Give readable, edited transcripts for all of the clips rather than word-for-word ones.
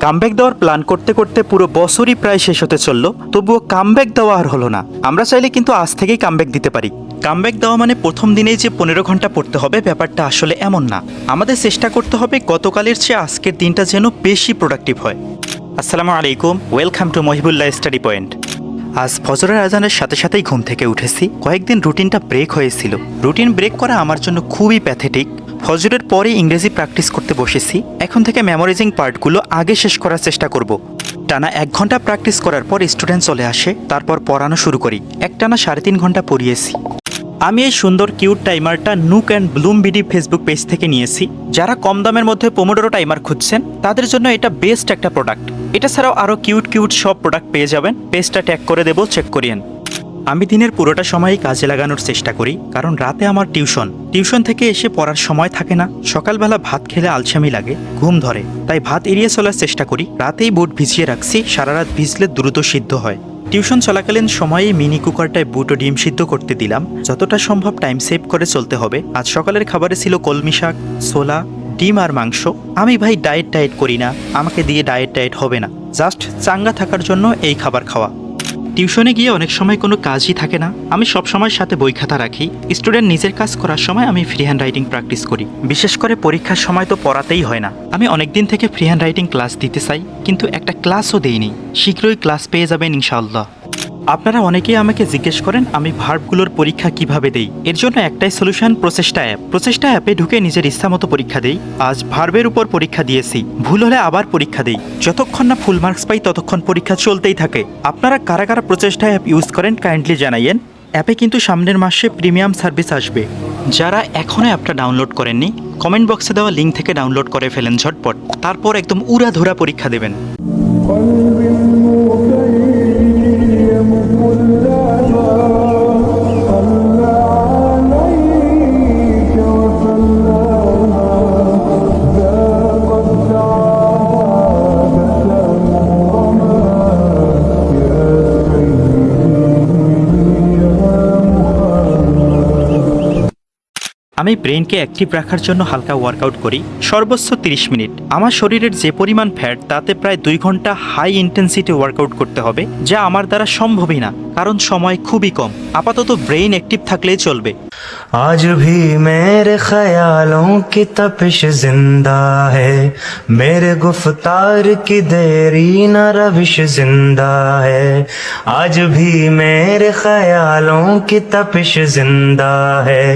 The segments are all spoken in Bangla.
কামব্যাক দেওয়ার প্ল্যান করতে করতে পুরো বছরই প্রায় শেষ হতে চললো, তবুও কামব্যাক দেওয়া আর হলো না। আমরা চাইলে কিন্তু আজ থেকেই কামব্যাক দিতে পারি। কামব্যাক দেওয়া মানে প্রথম দিনেই যে 15 ঘন্টা পড়তে হবে, ব্যাপারটা আসলে এমন না। আমাদের চেষ্টা করতে হবে গতকালের চেয়ে আজকের দিনটা যেন বেশি প্রোডাক্টিভ হয়। আসসালামু আলাইকুম, welcome to Mohibullah study point. আজ ফজরের আজানের সাথে সাথেই ঘুম থেকে উঠেছি। কয়েকদিন রুটিনটা ব্রেক হয়েছিল। রুটিন ব্রেক করা আমার জন্য খুবই প্যাথেটিক। ফজরের পরে ইংরেজি প্র্যাকটিস করতে বসেছি। এখন থেকে মেমোরাইজিং পার্টগুলো আগে শেষ করার চেষ্টা করব। টানা 1 ঘন্টা প্র্যাকটিস করার পর স্টুডেন্ট চলে আসে, তারপর পড়ানো শুরু করি। একটানা 3.5 ঘন্টা পড়িয়েছি। আমি এই সুন্দর কিউট টাইমারটা Nook and Bloom BD Facebook page থেকে নিয়েছি। যারা কম দামের মধ্যে পোমোডোরো টাইমার খুঁজছেন তাদের জন্য এটা বেস্ট একটা প্রোডাক্ট। এটা ছাড়াও আরও কিউট কিউট সব প্রোডাক্ট পেয়ে যাবেন। পেজটা ট্যাগ করে দেবো, চেক করিয়েন। আমি দিনের পুরোটা সময়ই কাজে লাগানোর চেষ্টা করি, কারণ রাতে আমার টিউশন থেকে এসে পড়ার সময় থাকে না। সকালবেলা ভাত খেলে আলসামি লাগে, ঘুম ধরে, তাই ভাত এড়িয়ে চলার চেষ্টা করি। রাতেই বুট ভিজিয়ে রাখছি, সারা রাত ভিজলে দ্রুত সিদ্ধ হয়। টিউশন চলাকালীন সময়ে মিনি কুকারটায় বুট ও ডিম সিদ্ধ করতে দিলাম। যতটা সম্ভব টাইম সেভ করে চলতে হবে। আজ সকালের খাবারে ছিল কলমি শাক, ছোলা, ডিম আর মাংস। আমি ভাই ডায়েট করি না, আমাকে দিয়ে ডায়েট হবে না। জাস্ট চাঙ্গা থাকার জন্য এই খাবার খাওয়া। টিউশনে গিয়ে অনেক সময় কোনো কাজই থাকে না। আমি সব সময় সাথে বই খাতা রাখি। স্টুডেন্ট নিজের কাজ করার সময় আমি ফ্রি হ্যান্ড রাইটিং প্র্যাকটিস করি। বিশেষ করে পরীক্ষার সময় তো পড়াতেই হয় না। আমি অনেক দিন থেকে ফ্রি হ্যান্ড রাইটিং ক্লাস দিতে চাই, কিন্তু একটা ক্লাসও দেইনি। শীঘ্রই ক্লাস পেয়ে যাবেন ইনশাআল্লাহ। আপনারা অনেকেই আমাকে জিজ্ঞেস করেন আমি ভার্বগুলোর পরীক্ষা কিভাবে দেই। এর জন্য একটাই সলিউশন, প্রচেষ্টা অ্যাপ। প্রচেষ্টা অ্যাপে ঢুকে নিজের ইচ্ছামতো পরীক্ষা দেই। আজ ভার্বের উপর পরীক্ষা দিয়েছি, ভুল হলে আবার পরীক্ষা দেই। যতক্ষণ না ফুল মার্কস পাই ততক্ষণ পরীক্ষা চলতেই থাকে। আপনারা কারা কারা প্রচেষ্টা অ্যাপ ইউজ করেন কাইন্ডলি জানাইয়েন। অ্যাপে কিন্তু সামনের মাসে প্রিমিয়াম সার্ভিস আসবে। যারা এখনও অ্যাপটা ডাউনলোড করেননি, কমেন্ট বক্সে দেওয়া লিঙ্ক থেকে ডাউনলোড করে ফেলেন ঝটপট। তারপর একদম উড়াধুরা পরীক্ষা দেবেন। আমি ব্রেনকে অ্যাক্টিভ রাখার জন্য হালকা ওয়ার্কআউট করি, সর্বোচ্চ 30 মিনিট। আমার শরীরের যে পরিমাণ ফ্যাট, তাতে প্রায় 2 ঘন্টা হাই ইন্টেন্সিটি ওয়ার্কআউট করতে হবে, যা আমার দ্বারা সম্ভবই না, কারণ সময় খুবই কম। আপাতত ব্রেইন অ্যাক্টিভ থাকলেই চলবে। आज भी मेरे ख्यालों की तपिश जिंदा है, मेरे गुफ्तार की देरी न रविश जिंदा है। आज भी मेरे ख्यालों की तपिश जिंदा है,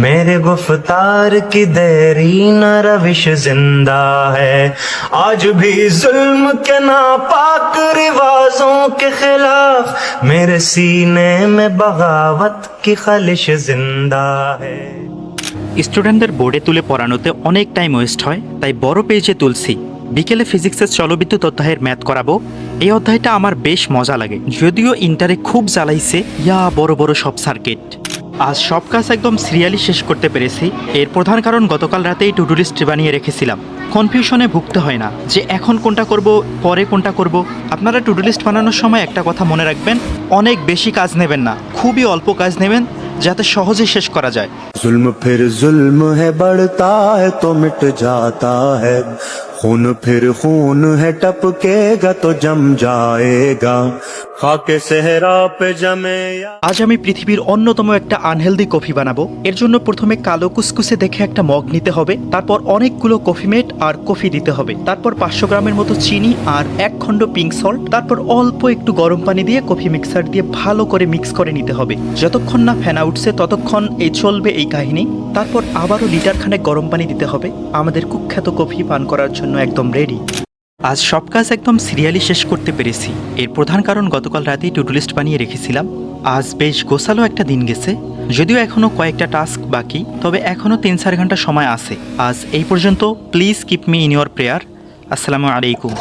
मेरे गुफ्तार की देरी न रविश जिंदा है। आज भी जुल्म के नापाक रिवाजों के खिलाफ मेरे सीने में बगावत की खलिश जिंदा। স্টুডেন্টদের বোর্ডে তুলে পড়ানোতে অনেক টাইম ওয়েস্ট হয়, তাই বড় পেজে তুলছি। বিকেলে ফিজিক্সের চলবিদ্যুৎ অধ্যায়ের ম্যাথ করাবো। এই অধ্যায়টা আমার বেশ মজা লাগে, যদিও ইন্টারে খুব জ্বালাইছে বড় বড় সব সার্কিট। আজ সব কাজ একদম সিরিয়ালি শেষ করতে পেরেছি। এর প্রধান কারণ গতকাল রাতেই টু ডু লিস্ট বানিয়ে রেখেছিলাম। কনফিউশনে ভুগতে হয় না যে এখন কোনটা করব, পরে কোনটা করব। আপনারা টু ডু লিস্ট বানানোর সময় একটা কথা মনে রাখবেন, অনেক বেশি কাজ নেবেন না, খুবই অল্প কাজ নেবেন, যাতে সহজে শেষ করা যায়। जुल्म फिर जुल्म है, बढ़ता है तो मिट जाता है। खून फिर खून है, टपकेगा तो जम जाएगा। खाके सेहरा पे जमे। আজ আমি পৃথিবীর অন্যতম একটা আনহেলদি কফি বানাবো। এর জন্য প্রথমে কালো কুসকুসে দেখে একটা মগ নিতে হবে, তারপর অনেকগুলো কফি মেট আর কফি দিতে হবে, তারপর 500 গ্রামের মতো চিনি আর 1 খণ্ড পিঙ্ক সল্ট, তারপর অল্প একটু গরম পানি দিয়ে কফি মিক্সার দিয়ে ভালো করে মিক্স করে নিতে হবে। যতক্ষণ না ফেনা উঠছে ততক্ষণ চলবে এই কাহিনী। তারপর আবারও লিটারখানেক গরম পানি দিতে হবে। আমাদের কুখ্যাত কফি পান করার জন্য একদম রেডি। আজ সব কাজ একদম সিরিয়ালি শেষ করতে পেরেছি। এর প্রধান কারণ গতকাল রাতেই টু ডু লিস্ট বানিয়ে রেখেছিলাম। আজ বেশ গোছালো একটা দিন গেছে, যদিও এখনও কয়েকটা টাস্ক বাকি, তবে এখনও 3-4 ঘন্টা সময় আছে। আজ এই পর্যন্ত। Please keep me in your prayer. আসসালামু আলাইকুম।